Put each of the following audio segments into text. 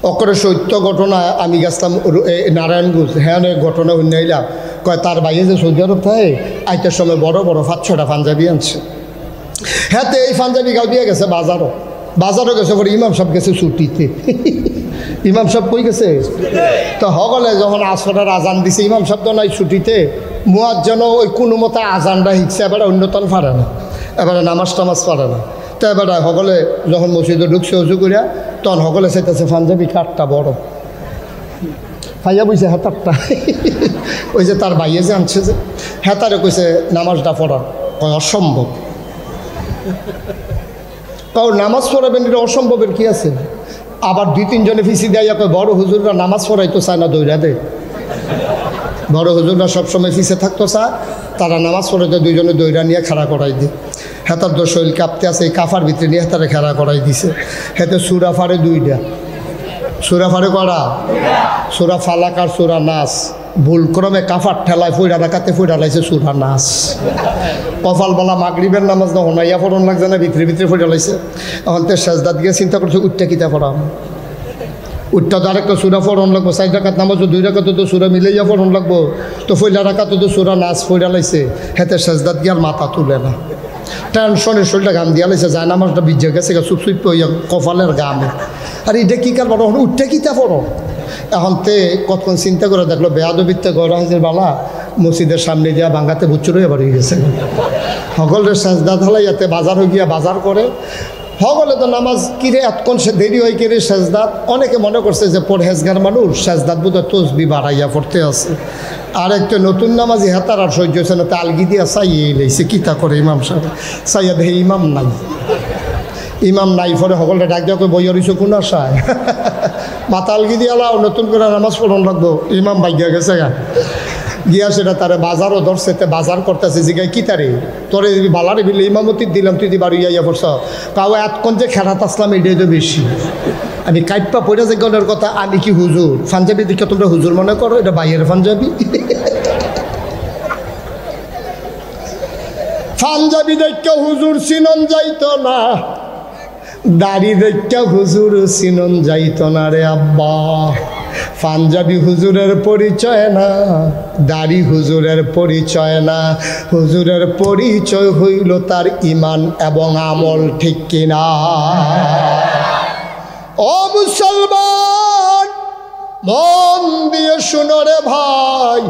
অকরে সত্য ঘটনা আমি গেছিলাম নারায়ণগঞ্জ, হ্যাঁ অনেক ঘটনা উন্নয়লাম। কয় তার বাইরে যে সৌদি আরব থাকে আইটার সময় বড় বড় 5-6টা পাঞ্জাবি আনছে। হ্যাঁ তো এই পাঞ্জাবি গাও দিয়ে গেছে বাজারও গেছে, পরে ইমাম সাহেব গেছে ছুটিতে। ইমাম সাহেব কই গেছে? তো হগলে যখন আসরের আজান দিছে, ইমাম সাহেব তো নাই ছুটিতে, মুয়াজ্জিন ওই কোনো মতে আজানটা শিখছে, এবারে অন্যতন পারে না, এবারে নামাজ টামাজ পারে না। তো এবারে সকলে যখন মসজিদে ঢুকছে উজু করিয়া, তখন সকলে চাইতেছে পাঞ্জাবি কাঠটা বড় ভাইয়া বুঝছে হেতারটা। ওই যে তার ভাইয়ে যে আনছে যে হেতারে কইছে নামাজটা পড়ার, কয় অসম্ভব। কারণ নামাজ পড়াবেন এটা অসম্ভবের কি আছে? আবার 2-3 জনে ফিসি দেয়, কয় বড় হুজুররা নামাজ পড়াইতো চায় না, দৌড়া দেয়। বড় হুজুররা সবসময় ফিসে থাকতো চায়, তারা নামাজ পড়াইতে 2 জনে দৌড়া নিয়ে খাড়া করাই দিই। হেতার তো শরীর কাঁপতে আছে, এই কাফার ভিতরে নিয়ে হেতারে খাড়া করাই দিছে। হেতে সুরা ফাড়ে 2টা, সুরা ফাড়ে করা সুরা ফালাক আর সুরা নাস। ভুল ক্রমে কাফার ঠেলায় ফইরা রাখাতে ফইরা লাইছে সুরা নাস। কপালবেলা মাগরিবের নামাজ না হনাইয়া পড়ন লাগছে না, ভিতরে ভিতরে ফইরা লাইছে। এখন তো সেজদাত গিয়ে চিন্তা করছে উঠটা কিতা পড়াম, উঠটা তো আরেকটা সুরা পড়ন লাগবো। 4 রাকাত নামাজও 2 রাকাতে তো সুরা মিলাইয়া পড়ন লাগবো, তো ফইলা রাখাতে তো সুরা নাস ফইরা লাইছে। হেতে সেজদাত গিয়ে আর মাথা তুলে না, টেনশনের শরীরটা গাম দিয়া লাইছে, যায় নামাজটা ভিজে গেছে চুপ কপালের গামে। আর এটা কী কার পড়ো, উঠটা কিতা পড়ো। এখন তে কতক্ষণ চিন্তা করে দেখলো বেয়াদবিতে গরাজের বালা মসজিদের সামনে দিয়া ভাঙ্গাতে বুচ্চুর হয়ে বাড়ি গেছে। সকলের সেজদা ঢালাইয়াতে বাজার হয়ে গিয়া বাজার করে সকলে তো নামাজ কিরে এতক্ষণ সে দেরি হয় কিরে সেজদাত। অনেকে মনে করছে যে পরহেজগার মানুষ সেজদাত বোধহয় তসবি বাড়াইয়া পড়তে আছে। আর একটা নতুন নামাজি হেতার আর সহ্য হচ্ছে না, তালগি দিয়া চাইয়ে লাইছে কিতা করে ইমাম সাহেব, চাইয়া দেখে ইমাম নাই পরে সকলটা ডাক দেওয়া বইয়া রইছো কোন আশায়, মাথা আলগি দিয়ে লাও নতুন করে নামাজ পড়ন লাগবো। ইমাম ভাগ্যা গেছে গা গিয়া সেটা তারে বাজারও ধরছে, বাজার করতেছে জিগাই কি তারে তোরে বালারে বিলে ইমামতি দিলাম, তুই বাড়ি ইয়া পড়ছ। কাউ এতক্ষণ যে খেরাত আসলাম এটাই তো বেশি। আমি কাইপা পড়ে যে গনের কথা, আমি কি হুজুর? পাঞ্জাবি দেখে তোমরা হুজুর মনে করো, এটা বাইয়ের পাঞ্জাবি। পাঞ্জাবি দেখে হুজুর চিনন যাইতো না, দাড়ি দেখে হুজুর চিনন যাইতো না রে আব্বা। পাঞ্জাবি হুজুরের পরিচয় না, দাড়ি হুজুরের পরিচয় না, হুজুরের পরিচয় হইল তার ইমান এবং আমল, ঠিক কিনা? ও মুসলমান মন দিয়ে শুনো রে ভাই,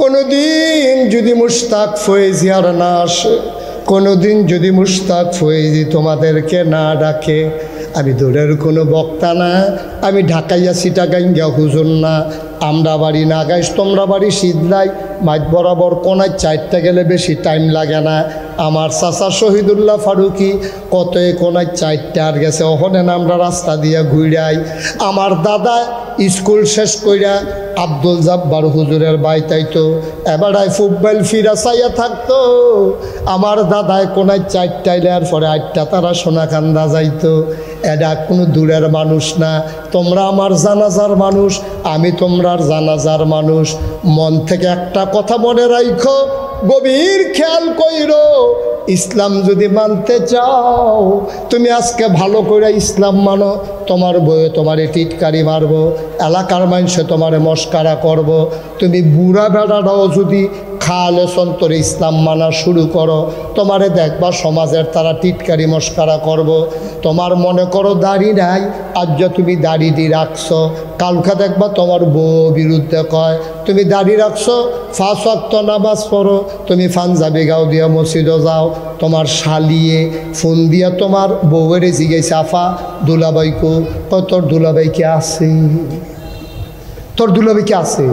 কোনোদিন যদি মুশতাক ফয়েজিয়ার না আসে, কোনোদিন যদি মুশতাক ফয়েজি তোমাদেরকে না ডাকে, আমি দূরের কোনো বক্তা না, আমি ঢাকাইয়া সিটাগাইঙ্গা হুজুর না। আমরা বাড়ি নাগাইশ, তোমরা বাড়ি শীতলাই, মাঝ বরাবর কোনায় 4টা গেলে বেশি টাইম লাগে না। আমার চাচা শহীদুল্লাহ ফারুকি কত কোনায় 4টা আর গেছে, ওখানে আমরা রাস্তা দিয়া ঘুরাই। আমার দাদা স্কুল শেষ কইরা আব্দুল জাব্বার হুজুরের বাইতাইতো, এবারায় ফুটবল ফিরা চাইয়া থাকতো। আমার দাদায় কোনায় 4টাইলে আর পরে 8টা তারা সোনাকান্দা যাইতো। এটা কোনো দূরের মানুষ না, তোমরা আমার জানাজার মানুষ, আমি তোমরার জানাজার মানুষ। মন থেকে একটা কথা মনে রাখো, গভীর খেয়াল কইরো, ইসলাম যদি মানতে চাও তুমি আজকে ভালো করে ইসলাম মানো। তোমার বইয়ে তোমারে টিটকারি মারবো, এলাকার মানুষে তোমারে মস্কারা করব। তুমি বুড়া বেড়াটাও যদি খালে সন্তরে ইসলাম মানা শুরু করো, তোমারে দেখবা সমাজের তারা টিটকারি মস্কারা করব। তোমার মনে করো দাড়ি নাই, আজ তুমি দাড়ি দিয়ে রাখছো, কালকে দেখবা তোমার বউ বিরুদ্ধে কয় তুমি দাড়ি রাখছো, 5 ওয়াক্ত নামাজ পড়ো, তুমি পাঞ্জাবি গাও দিয়া মসজিদে যাও, তোমার শালিয়ে ফোন দিয়া তোমার বউয়েরে জিজ্ঞাসা আফা দুলাবাইকো, তোর দুলাবাইকে আছে, তোর দুলাবাইকে আছে।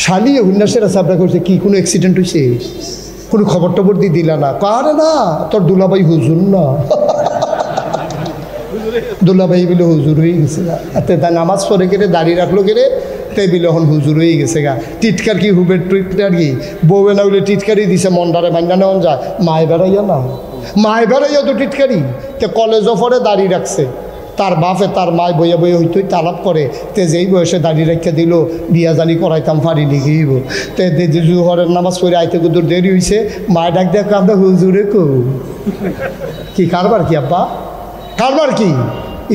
শালিয়ে হুন্নাসের সাবরা করছে কি কোনো অ্যাক্সিডেন্ট হয়েছে, কোনো খবর টবর দিয়ে দিলা না? কারে না, তোর দুলাবাই হুজুর না। দুলাভাই বিলে হুজুর হয়ে গেছে গা, তা নামাজ পড়ে কেটে দাঁড়িয়ে রাখলো কেটে তাই বিলে এখন হুজুর হয়ে গেছে গা। টিটকার কি হুবের টিটকার কি বউয়ে না হইলে টিটকারি দিছে, মন্ডারে মান্ডা নেওয়া যায়, মায় বেড়াইয়া না, মায় বেড়াইয়া তো টিটকারি। তে কলেজও পরে দাঁড়িয়ে রাখছে, তার বাপে তার মায় বইয়া বইয়া হইতই তালাপ করে, তে যেই বয়সে দাঁড়িয়ে রেখে দিল বিয়া জানি করাইতাম পারি লিখিব। তে জুহরের নামাজ পড়ে আইতে কুদুর দেরি হয়েছে, মায় ডাক দেখ আমরা হুজুরে কো কি কারবার কি আব্বা, কারবার কি?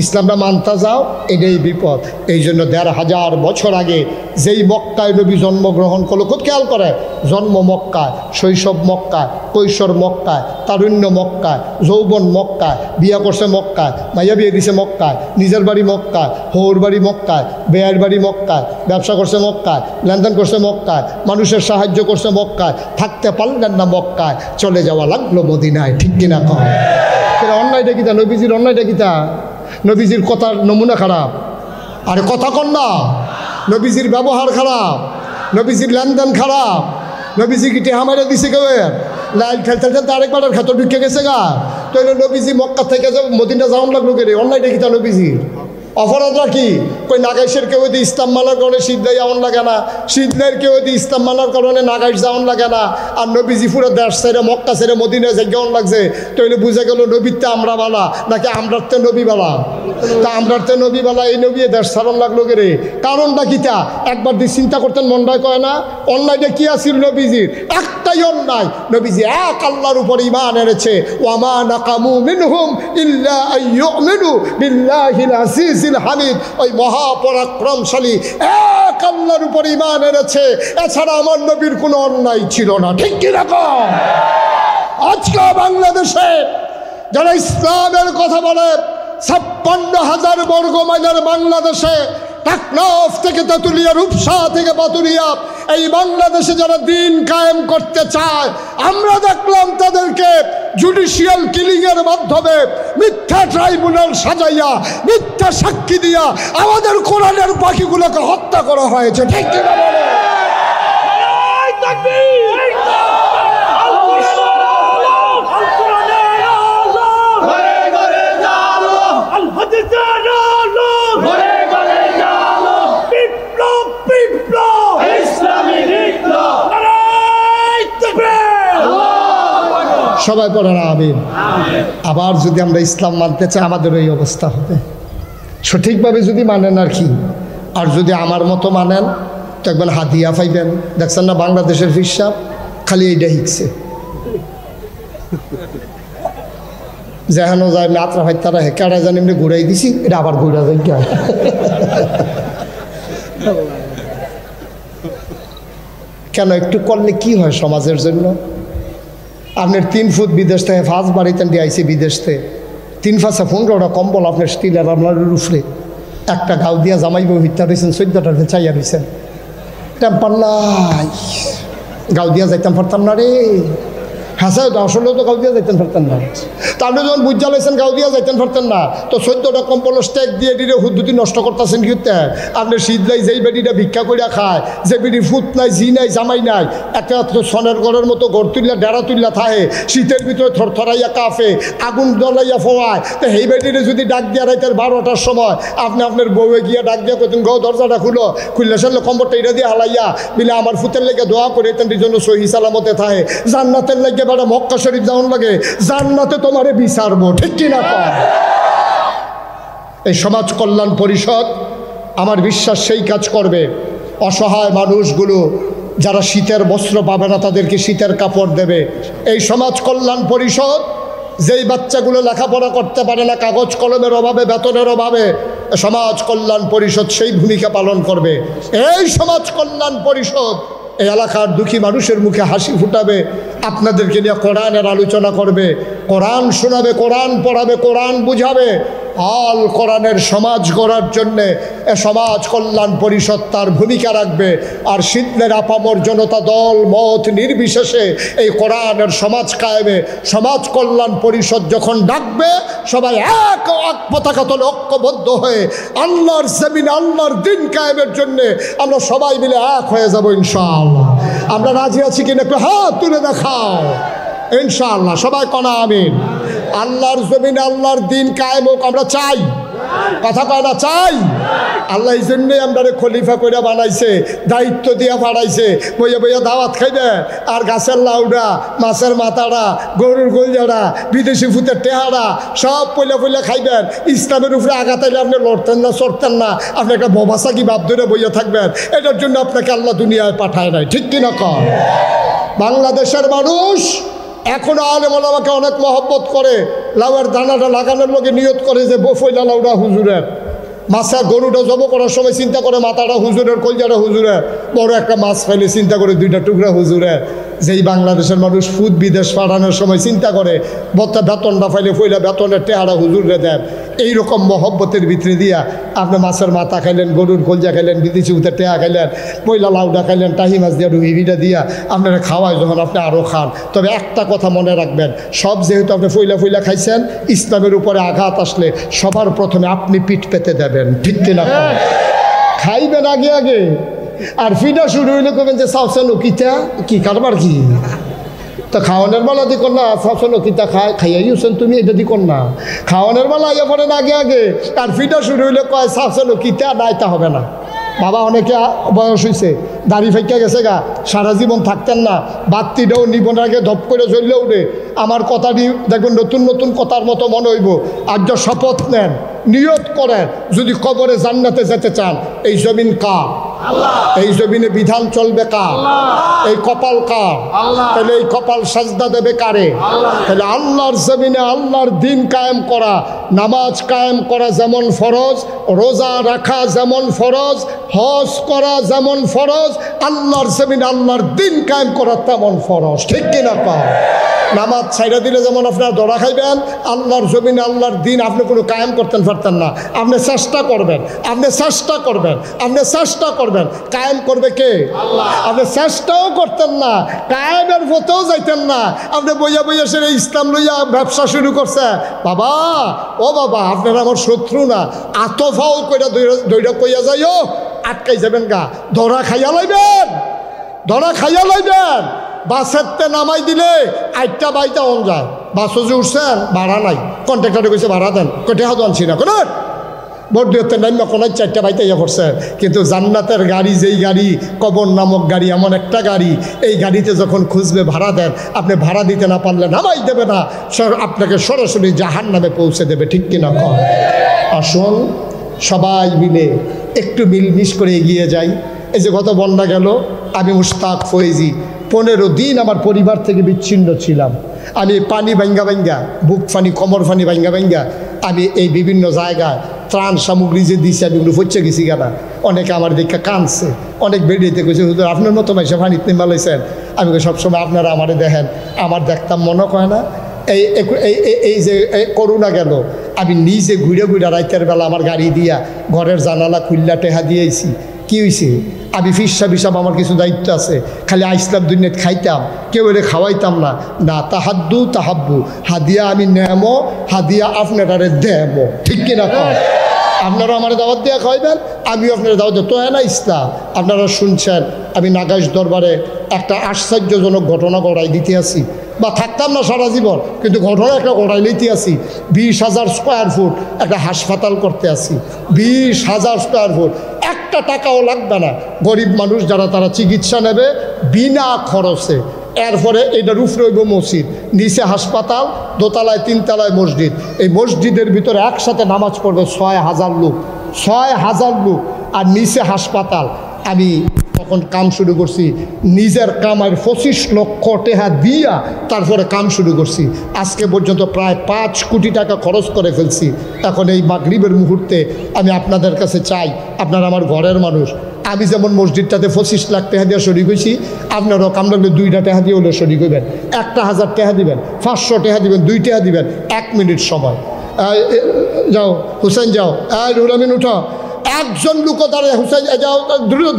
ইসলামটা মানতে যাও, এটাই বিপদ। এই জন্য ১৫০০ বছর আগে যেই মক্কায় নবী জন্মগ্রহণ করলো, খুব খেয়াল করে, জন্ম মক্কায়, শৈশব মক্কায়, কৈশোর মক্কায়, তারুণ্য মক্কায়, যৌবন মক্কায়, বিয়া করছে মক্কায়, মাইয়া বিয়ে দিছে মক্কায়, নিজের বাড়ি মক্কায়, হৌর বাড়ি মক্কায়, বেয়ার বাড়ি মক্কায়, ব্যবসা করছে মক্কায়, লেনদেন করছে মক্কায়, মানুষের সাহায্য করছে মক্কায়, থাকতে পারলেন না মক্কায়, চলে যাওয়া লাগলো মদিনায়। ঠিক কিনা কম? অন্যায়টা কিতা? নবীজির অন্যায়টা কিতা? নবীজির কথার নমুনা খারাপ। আরে কথা কন না, নবীজির ব্যবহার খারাপ, নবীজির লেনদেন খারাপ, নবীজি কি টেহা মারে দিছে কেউ? লাইল খেলতে খেলতে আরেকবার খাতো ঢুকে গেছে গা। তো নবীজি মক্কা থেকে মদিনা যাওয়ান লাগলো কে রে? অন্যায়টা কিতা নবীজির? অপরাধরা কি? কই নাগাইশের কেউ যদি ইসলাম মানার কারণে শীতলাই যাওয়ান লাগে না, শীতলাইয়ের কেউ যদি ইসলাম মানার কারণে নাগাইশ যাওয়ান লাগে না, আর নবীজি পুরো দেশ ছেড়ে মক্কা ছেড়ে মদিনায় যাই কেমন লাগছে? তাইলে বুঝে গেল নবীরতে আমরা বালা নাকি আমরাতে নবী বালা? তা আমরাতে নবী বালা, এই নবী দেশ ছাড়ন লাগলো কে রে? কারণটা কিতা? একবার দিয়ে চিন্তা করতেন মনটায় কয় না? অন্যায়টা কি আছিল নবীজির? একটাই অন্যায়, নবীজি এক আল্লাহর উপর ঈমান এনেছে। ওয়ামা নাকামু মিনহুম ইল্লা আইয়ুমিনু বিল্লাহিল আজিজিল হামিদ। ওই মহাপরাক্রমশালী এক আল্লাহর উপর ঈমান এনেছে, এছাড়া আমার নবীর কোনো অন্যায় ছিল না। ঠিক কি রকম? আজকে বাংলাদেশে যারা ইসলামের কথা বলে, ৫৬,০০০ বর্গ মাইলের বাংলাদেশে, টেকনাফ থেকে তেঁতুলিয়া, রূপসা থেকে বাতুরিয়া, এই বাংলাদেশে যারা দিন কায়েম করতে চায়, আমরা দেখলাম তাদেরকে জুডিশিয়াল কিলিংয়ের মাধ্যমে মিথ্যা ট্রাইব্যুনাল সাজাইয়া, মিথ্যা সাক্ষী দিয়া আমাদের কোরআনের পাখিগুলোকে হত্যা করা হয়েছে। ঠিক কি না বলে? সবাই পড়েন আমিন। আবার যদি আমরা ইসলাম মানতে চাই, আমাদের এই অবস্থা হবে। সঠিকভাবে যদি মানেন আর কি, আর যদি আমার মতো মানেন তো একবার হাদিয়া পাইবেন। দেখছেন না বাংলাদেশের হিসাব খালি এইটা শিখছে, যেখানো যায় নাত্রা ভাই তারা কেড়া জানি এমনি ঘুরাই দিছি, এটা আবার ঘুরা যায় কেন? একটু করলে কি হয় সমাজের জন্য? আপনার ৩ ফুট বিদেশ থেকে ৫ বাড়িতে দিয়ে আইসি বিদেশ থেকে ৩ ৫ 15টা কম্বল আপনার স্টিলের আপনার রুফরে একটা গাও দিয়া জামাইব ভিত্তা রয়েছেন, 14টার চাইয়া রয়েছেন। টেম্পার নাই, গাও দিয়া যাইতাম পারতাম না রে। হ্যাঁ স্যার, আসলেও তো গাও দিয়া যাইতেন পারতেন না। তাহলে যখন বুঝা লাইছেন গাও দিয়া যাইতেন পারতেন না, তো 14টা কম্বল স্টেক দিয়ে দিলে হুদ্দুতি নষ্ট করতেছেন কি? আপনি শীতলাই যেই বেডিটা ভিক্ষা করিয়া খায়, যে বেডির ফুট নাই, জি নাই, জামাই নাই, একটা সনের ঘরের মতো ঘর তুললা ডেরা তুললা থাকে, শীতের ভিতরে থরথরাইয়া কাফে, আগুন জ্বলাইয়া ফোয়ায়, তো সেই বেডিরে যদি ডাক দিয়া রাইতের 12টার সময় আপনি আপনার বউয়ে গিয়া ডাক দিয়া করতেন, গো দরজাটা খুললে সারলে কম্বরটা এটা দিয়ে হালাইয়া বিলে আমার ফুতের লেগে দোয়া করে তেনটির জন্য সহি সালামতে থাকে, জান্নাতের লেগে বেড়া মক্কা শরীফ যাওয়ার লাগে, জান্নাতে তোমারে বিচারবো। ঠিক কিনা? এই সমাজ কল্যাণ পরিষদ আমার বিশ্বাস সেই কাজ করবে। অসহায় মানুষগুলো যারা শীতের বস্ত্র পাবে না তাদেরকে শীতের কাপড় দেবে। এই সমাজ কল্যাণ পরিষদ যেই বাচ্চাগুলো লেখাপড়া করতে পারে না, কাগজ কলমের অভাবে, বেতনের অভাবে, সমাজ কল্যাণ পরিষদ সেই ভূমিকা পালন করবে। এই সমাজ কল্যাণ পরিষদ এই এলাকার দুঃখী মানুষের মুখে হাসি ফুটাবে, আপনাদেরকে নিয়ে কোরআনের আলোচনা করবে, কোরআন শোনাবে, কোরআন পড়াবে, কোরআন বুঝাবে। আল কোরআনের সমাজ গড়ার জন্যে এ সমাজ কল্যাণ পরিষদ তার ভূমিকা রাখবে। আর শীতের আপামর জনতা দল মত নির্বিশেষে এই কোরআনের সমাজ কায়েমে সমাজ কল্যাণ পরিষদ যখন ডাকবে, সবাই এক পতাকা তলে ঐক্যবদ্ধ হয়ে আল্লাহর জমিনে আল্লাহর দিন কায়েমের জন্যে আমরা সবাই মিলে এক হয়ে যাব ইনশাআল্লাহ। আমরা রাজি আছি কিনা একটু হাত তুলে দেখাও ইনশাআল্লাহ। সবাই কনা আমিন। আল্লাহর জমিনে আল্লাহর দিন কায়েম হোক আমরা চাই, কথা কয় না চাই। আল্লাহ এই জন্যই আমরা খলিফা করে বানাইছে, দায়িত্ব দিয়া বাড়াইছে, বইয়া বইয়া দাওয়াত খাইবে আর গাছের লাউডা, মাছের মাথাটা, গরুর গোলজাড়া, বিদেশি ফুতের টেহারা সব পয়লা পয়লা খাইবেন। ইসলামের উপরে আঘাতাইলে আপনি লড়তেন না, চড়তেন না, আপনি একটা ববাসা কি বাপ ধরে বইয়া থাকবেন। এটার জন্য আপনাকে আল্লাহ দুনিয়ায় পাঠায় নাই। ঠিক কিনা কর? বাংলাদেশের মানুষ এখনো আলেম ওলামাকে অনেক মহব্বত করে, লাউয়ের দানাটা লাগানোর লগে নিয়ত করে যে বফইলা লাউটা হুজুরের, মাছা গরুটা জব করার সময় চিন্তা করে মাথাটা হুজুরের, কলজাটা হুজুরের, বড় একটা মাছ পাইলে চিন্তা করে দুইটা টুকরা হুজুরের। যেই বাংলাদেশের মানুষ ফুদ বিদেশ পাঠানোর সময় চিন্তা করে বত্তা বেতনটা পাইলে পইলা বেতনের টেহারা হুজুরে দেন। এইরকম মহব্বতের ভিতরে দিয়া আপনি মাছের মাথা খাইলেন, গরুর কলজা খাইলেন, বিদেশি উঠে টেহা খাইলেন, পয়লা লাউডা খাইলেন, টাহি মাছ দিয়া রুহিটা দিয়া আপনারা খাওয়ায় যখন আপনি আরও খান। তবে একটা কথা মনে রাখবেন, সব যেহেতু আপনি ফইলা খাইছেন, ইসলামের উপরে আঘাত আসলে সবার প্রথমে আপনি পিঠ পেতে দেবেন, ঠিক কিনা? খাইবেন আগে আগে, আর ফিটা শুরু হইলে কবেন যে চাওছেন কিতা কি কারবার কি, তো খাওয়ানোর বেলা দিকন না চাওছেন কিতা খাইয়াইছেন তুমি, এটা দিকন না। খাওয়ানোর বেলা ইয়ে পড়েন আগে আগে, আর ফিটা শুরু হইলে কয় চাওছেন কিতা না, এটা হবে না। বাবা অনেকে বয়স হয়েছে, দাড়ি ফাইকা গেছে গা, সারা জীবন থাকতেন না, বাত্তিটাও নিবন আগে ধপ করে চললে উঠে। আমার কথাটি দেখবেন নতুন নতুন কথার মতো মনে হইব। আজ শপথ নেন, নিয়ত করেন, যদি কবরে জান্নাতে যেতে চান, এই জমিন কার? এই জমিনে বিধান চলবে কার? এই কপাল কার? তাহলে এই কপাল সাজদা দেবে কারে? তাহলে আল্লাহর জমিনে আল্লাহর দিন কায়েম করা, নামাজ কায়েম করা যেমন ফরজ, রোজা রাখা যেমন ফরজ, হজ করা যেমন ফরজ, আল্লাহর জমিনে আল্লাহর দিন কায়েম করা তেমন ফরজ, ঠিক কিনা? পাও নামাজ ছাইড়া দিলে যেমন আপনারা দড়া খাইবেন, আল্লাহর জমিনে আল্লাহর দিন আপনি কোনো কায়েম করতেন পারতেন না। আপনি চেষ্টা করবেন, আপনি চেষ্টা করবেন, আপনি চেষ্টা করবেন, কায়েম করবে কে? আল্লাহ। আপনি চেষ্টাও করতেন না, কায়েমের পথেও যাইতেন না, আপনি বইয়া বইয়া সেরে ইসলাম লইয়া ব্যবসা শুরু করছে। বাবা ও বাবা, আপনারা আমার শত্রু না, আতফাও কইরা দইরা কইয়া যাইও, আটকাই যাবেন গা, দড়া খাইয়া লাইবেন, দড়া খাইয়া লাইবেন। বাসেরতে নামাই দিলে আটটা বাইটা অন যায়, বাসও যে উঠছেন ভাড়া নাই, কন্ট্রাক্টরে কইছে ভাড়া দেন, কটে হাত আনছি না, কোনো ভোট দিয়ে নাইমা কোনো 4টা বাইতে ইয়ে করছেন। কিন্তু জান্নাতের গাড়ি, যেই গাড়ি কবর নামক গাড়ি, এমন একটা গাড়ি, এই গাড়িতে যখন খুঁজবে ভাড়া দেন, আপনি ভাড়া দিতে না পারলে নামাই দেবে না, আপনাকে সরাসরি জাহান্নামে পৌঁছে দেবে, ঠিক কিনা? কম আসুন সবাই মিলে একটু মিলমিশ করে এগিয়ে যাই। এই যে গত বন্যা গেল, আমি মুশতাক ফয়েজি 15 দিন আমার পরিবার থেকে বিচ্ছিন্ন ছিলাম। আমি পানি ভাঙ্গা বুক ফানি, কোমর ফানি ভাঙ্গা আমি এই বিভিন্ন জায়গায় ত্রাণ সামগ্রী যে দিছি, আমি ওগুলো ফচ্ছে গেছি কেনা। অনেকে আমার দেখে কাঁদছে, অনেক বেরিয়েতে কইছে হুজুর আপনার মতো মাইসা ফানিতে মালাইছেন। আমি সবসময় আপনারা আমারে দেখেন, আমার দেখতাম মনে কয় না। এই যে করোনা গেল, আমি নিজে ঘুরে রাইতের বেলা আমার গাড়ি দিয়া ঘরের জানালা খুল্লা টেহা দিয়েছি। কি হয়েছে? আমি ফিসাব হিসাব, আমার কিছু দায়িত্ব আছে, খালি আইসলাম দুনিয়াত খাইতাম, কেউ এর খাওয়াইতাম না। না তাহাদ্দু তাহাব্বু, হাদিয়া আমি নেমো, হাদিয়া আপনারে দেমো, ঠিক কিনা? আপনারা আমার দাওয়াত দিয়ে খাওয়াইবেন, আমিও আপনার দাওয়াত তো না ইসলাম। আপনারা শুনছেন আমি নাগাইশ দরবারে একটা আশ্চর্যজনক ঘটনা গড়াই দিতে আসি, বা থাকতাম না সারা জীবন, কিন্তু ঘটনা একটা গড়াই লইতে আসি। 20,000 স্কোয়ার ফুট একটা হাসপাতাল করতে আসি, 20,000 স্কোয়ার ফুট, একটা টাকাও লাগবে না। গরিব মানুষ যারা তারা চিকিৎসা নেবে বিনা খরচে। এরপরে এটার উপরে হইব মসজিদ, নিচে হাসপাতাল, দোতলায় 3 তলায় মসজিদ। এই মসজিদের ভিতরে একসাথে নামাজ পড়বে 6,000 লোক, 6,000 লোক, আর নিচে হাসপাতাল। আমি তখন কাম শুরু করছি, নিজের কামার 25 লক্ষ টাকা দিয়া তারপরে কাম শুরু করছি। আজকে পর্যন্ত প্রায় 5 কোটি টাকা খরচ করে ফেলছি। এখন এই মাগরিবের মুহূর্তে আমি আপনাদের কাছে চাই, আপনারা আমার ঘরের মানুষ, আমি যেমন মসজিদটাতে 25 লাখ টাকা দিয়ে শরিক হয়েছি, আপনারাও কাম লাগলে 2টা টাকা দিয়ে হলে শরিক হইবেন। 1,000 টাকা দিবেন, 500 টাকা দিবেন, 2 টাকা দিবেন। 1 মিনিট সময়, যাও হুসেন যাও, রুলামিন উঠো, একজন লোক দাঁড়ায়, হুসেন যাও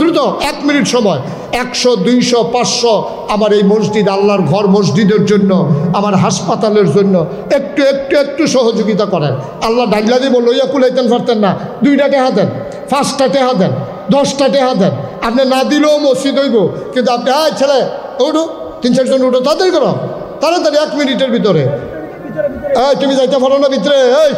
দ্রুত 1 মিনিট সময়। 100, 200, 500 আমার এই মসজিদ, আল্লাহর ঘর মসজিদের জন্য, আমার হাসপাতালের জন্য একটু একটু একটু সহযোগিতা করেন। আল্লাহ ডাইলা দিব লইয়া কুলাইতেন পারতেন না, 2টা টাকা দেন, 5টা টাকা দেন, 10টা টাকা দেন। আপনি না দিলেও মসজিদ হইব, কিন্তু আপনি ছেলে উঠো, 3-4 জন উঠো, তাড়াতাড়ি করো, তাড়াতাড়ি 1 মিনিটের ভিতরে। তুমি যাইতে পারো না ভিতরে, এই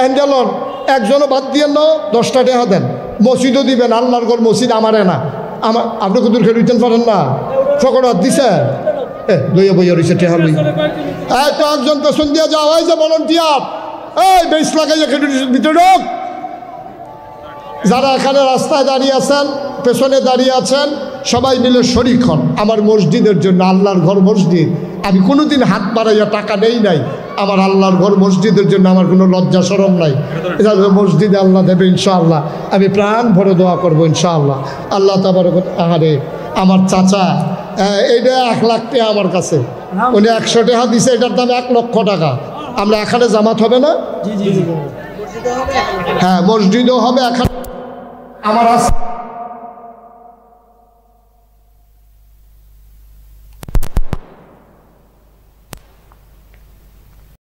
হ্যান্ডেলন একজনও বাদ দিয়ে নাও, 10টা টাকা দেন, মসজিদও দিবেন। আল্লাহর ঘর মসজিদ আমারে না, আমার আপনি কুদুর খেয়ে দিতেন পারেন না, ফকর দিছে লইয়া বইয়া রয়েছে টেহা লই। তো একজন পেছন দিয়ে যাওয়া হয় যে ভলান্টিয়ার, এই বেশ লাগাইয়া খেটে ভিতরে ঢোক। যারা এখানে রাস্তায় দাঁড়িয়ে আছেন, পেছনে দাঁড়িয়ে আছেন, সবাই মিলে শরিক হন আমার মসজিদের জন্য, আল্লাহর ঘর মসজিদ। আমি কোনোদিন হাত বাড়াইয়া টাকা নেই নাই, আমার আল্লাহর ঘর মসজিদের জন্য আমার কোনো লজ্জা শরম নাই। এটা মসজিদে আল্লাহ দেবে ইনশাআল্লাহ। আমি প্রাণ ভরে দোয়া করবো ইনশাআল্লাহ। আল্লাহ তাবারক আহারে আমার চাচা এইটা 1 লাখ টাকা আমার কাছে, উনি 100 টাকা দিছে, এটার দাম 1 লক্ষ টাকা। আমরা এখানে জামাত হবে না? হ্যাঁ, মসজিদও হবে। এখানে আমার